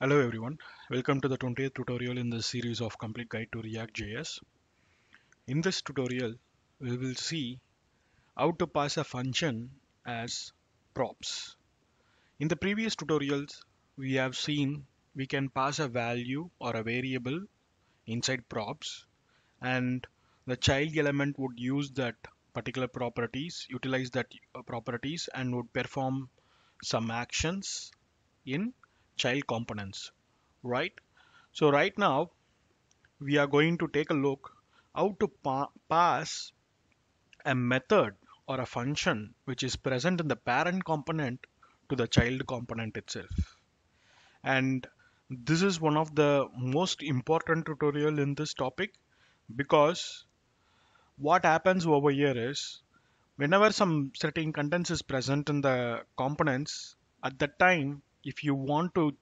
Hello everyone, welcome to the 20th tutorial in the series of Complete Guide to React.js. In this tutorial, we will see how to pass a function as props. In the previous tutorials, we have seen we can pass a value or a variable inside props, and the child element would use that particular properties, utilize that properties, and would perform some actions in child components, right? So right now we are going to take a look how to pass a method or a function which is present in the parent component to the child component itself. And this is one of the most important tutorial in this topic, because what happens over here is whenever some certain contents is present in the components, at that time if you want to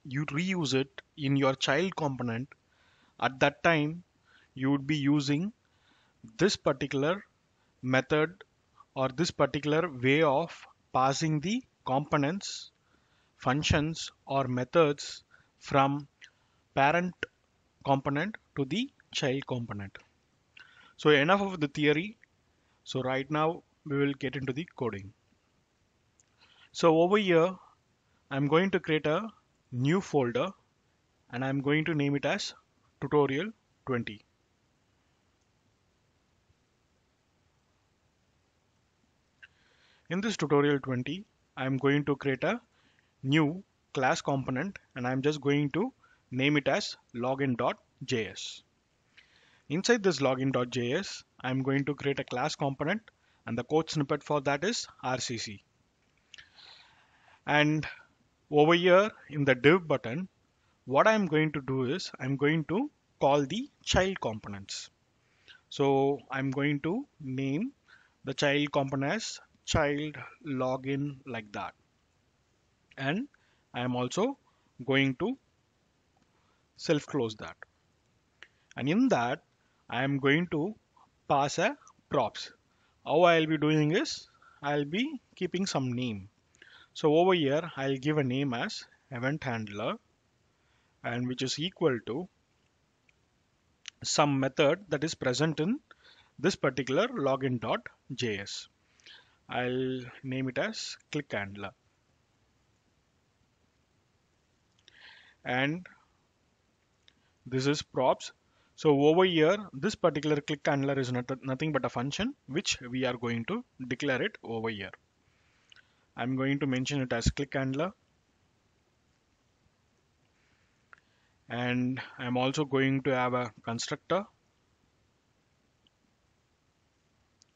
you reuse it in your child component, at that time you would be using this particular method or this particular way of passing the components, functions or methods from parent component to the child component. So enough of the theory. So right now we will get into the coding. So over here I'm going to create a new folder and I'm going to name it as tutorial 20. In this tutorial 20, I'm going to create a new class component and I'm just going to name it as login.js. Inside this login.js, I'm going to create a class component and the code snippet for that is RCC. And over here in the div button, what I'm going to do is I'm going to call the child components. So I'm going to name the child component as child login like that. And I am also going to self close that. And in that, I am going to pass a props. How I'll be doing is I'll be keeping some name. So over here, I'll give a name as event handler, and which is equal to some method that is present in this particular login.js. I'll name it as click handler. And this is props. So over here, this particular click handler is nothing but a function which we are going to declare it over here. I'm going to mention it as click handler, and I'm also going to have a constructor.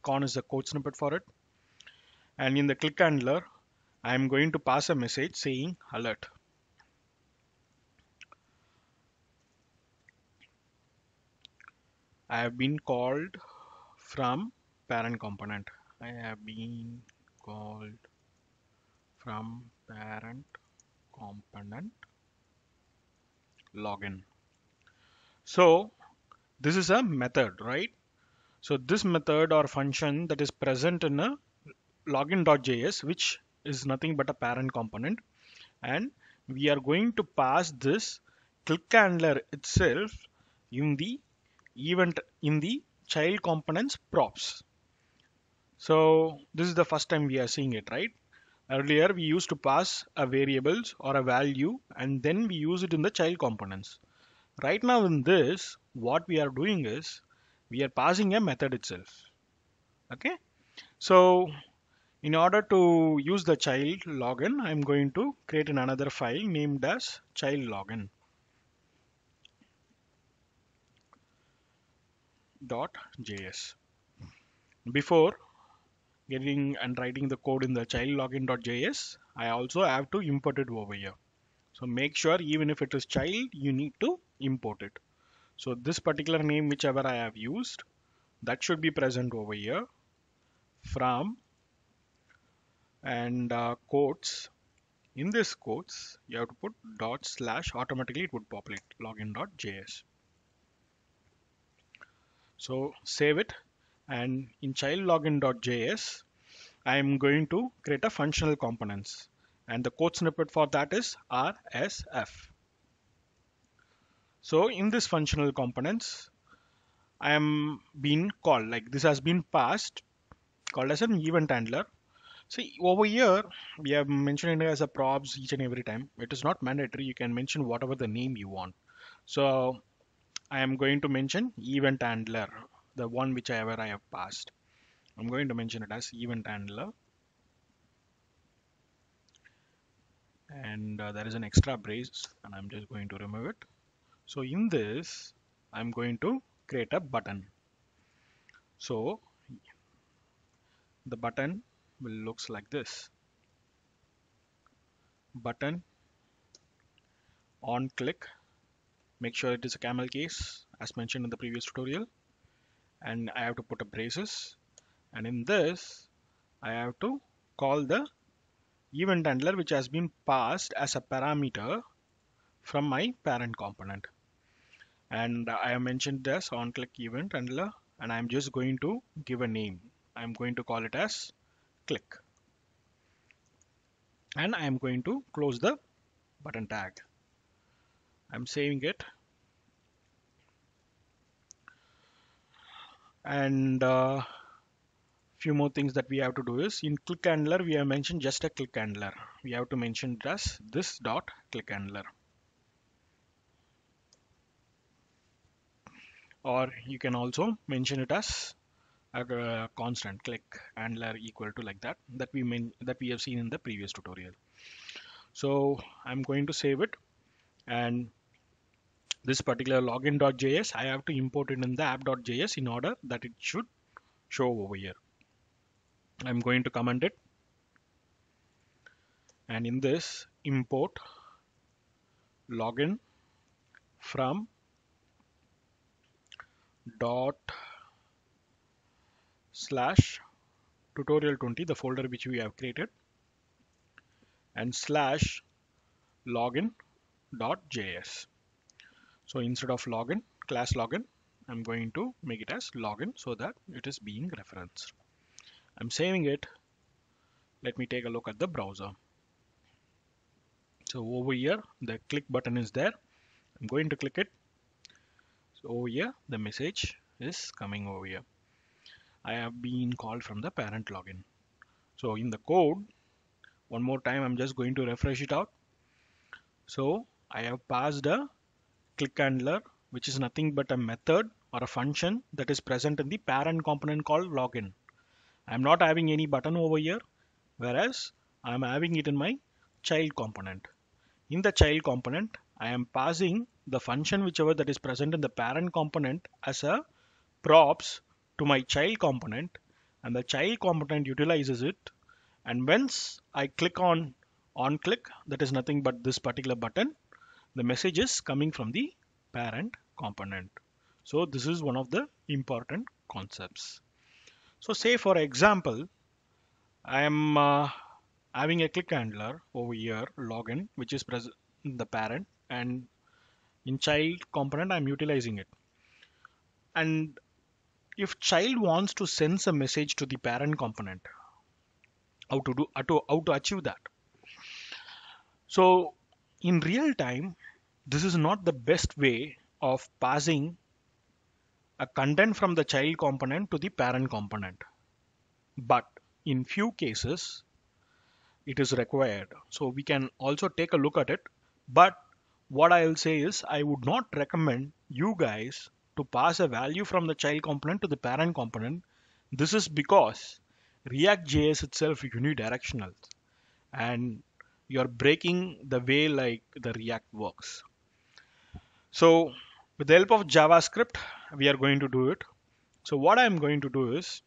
Con is the code snippet for it. And in the click handler, I'm going to pass a message saying alert. I have been called from parent component. I have been called from parent component login. So this is a method, right? So this method or function that is present in a login.js, which is nothing but a parent component, and we are going to pass this click handler itself in the event in the child components props. So this is the first time we are seeing it, right? Earlier we used to pass a variables or a value and then we use it in the child components. Right now in this, what we are doing is we are passing a method itself. Okay. So in order to use the child login, I'm going to create another file named as child login.js. Before getting and writing the code in the child login.js, I also have to import it over here. So make sure even if it is child, you need to import it. So this particular name, whichever I have used, that should be present over here from and quotes. In this quotes, you have to put dot slash, automatically it would populate login.js. So save it, and in child login.js, I am going to create a functional components. and the code snippet for that is RSF. So in this functional components, I am being called, like this has been passed, called as an event handler. See over here, we have mentioned it as a props each and every time. It is not mandatory. You can mention whatever the name you want. So I am going to mention event handler, the one which I have passed. I'm going to mention it as event handler, and there is an extra brace, and I'm just going to remove it. So in this, I'm going to create a button. So the button will looks like this. Button on click. Make sure it is a camel case as mentioned in the previous tutorial, and I have to put a braces. And in this, I have to call the event handler which has been passed as a parameter from my parent component. And I have mentioned this on click event handler, and I'm just going to give a name. I'm going to call it as click, and I am going to close the button tag. I'm saving it, and few more things that we have to do is in click handler we have mentioned just a click handler. We have to mention it as this dot click handler, or you can also mention it as a constant click handler equal to like that we have seen in the previous tutorial. So I'm going to save it, and this particular login.js I have to import it in the app.js in order that it should show over here. I'm going to comment it, and in this import login from dot slash tutorial 20, the folder which we have created, and slash login.js. So instead of login, class login, I'm going to make it as login so that it is being referenced. I'm saving it. Let me take a look at the browser. So over here, the click button is there. I'm going to click it. So over here, the message is coming over here. I have been called from the parent login. So in the code, one more time, I'm just going to refresh it out. So I have passed a click handler, which is nothing but a method or a function that is present in the parent component called login. I'm not having any button over here, whereas I'm having it in my child component. In the child component, I am passing the function whichever that is present in the parent component as a props to my child component, and the child component utilizes it. And once I click on click, that is nothing but this particular button, the message is coming from the parent component. So this is one of the important concepts. So say for example, I am having a click handler over here login which is present in the parent, and in child component I'm utilizing it. And if child wants to send a message to the parent component, how to achieve that? So in real time, this is not the best way of passing a content from the child component to the parent component, but in few cases it is required. So we can also take a look at it. But what I'll say is I would not recommend you guys to pass a value from the child component to the parent component. This is because React.js itself is unidirectional, and you're breaking the way like the React works. So with the help of JavaScript, we are going to do it. So what I'm going to do is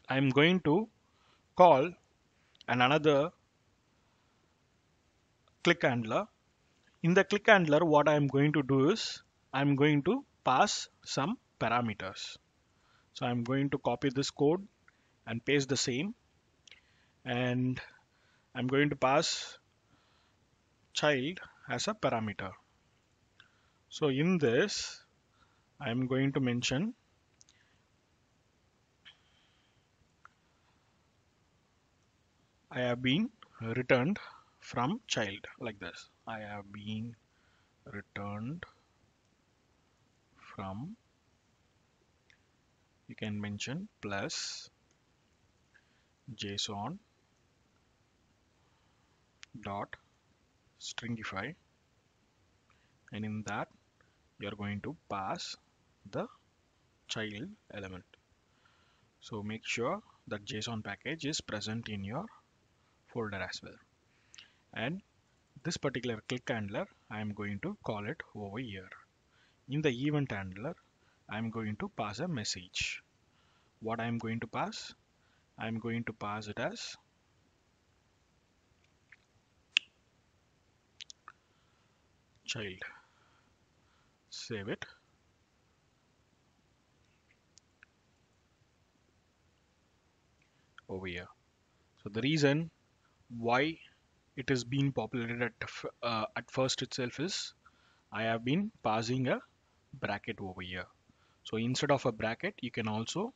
I'm going to call another click handler. In the click handler, what I'm going to do is I'm going to pass some parameters. So I'm going to copy this code and paste the same, and I'm going to pass child as a parameter. So in this, I'm going to mention I have been returned from child like this. I have been returned from, you can mention plus JSON dot stringify, and in that you're going to pass the child element. So make sure that JSON package is present in your folder as well. And this particular click handler, I'm going to call it over here. In the event handler, I'm going to pass a message. What I'm going to pass? I'm going to pass it as child. Save it. Over here. So the reason why it is being populated at first itself is I have been passing a bracket over here. So instead of a bracket, you can also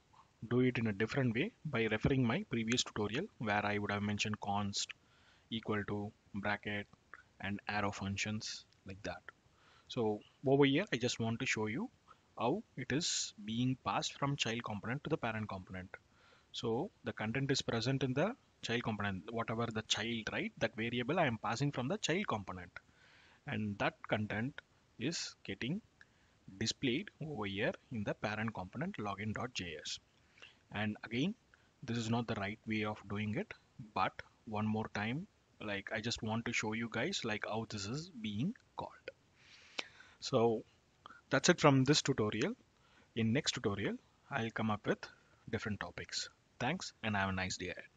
do it in a different way by referring my previous tutorial where I would have mentioned const equal to bracket and arrow functions like that. So over here, I just want to show you how it is being passed from child component to the parent component. So the content is present in the child component, whatever the child, right? That variable I am passing from the child component, and that content is getting displayed over here in the parent component login.js. And again, this is not the right way of doing it, but one more time, like I just want to show you guys like how this is being called. So that's it from this tutorial. In next tutorial, I'll come up with different topics. Thanks and have a nice day ahead.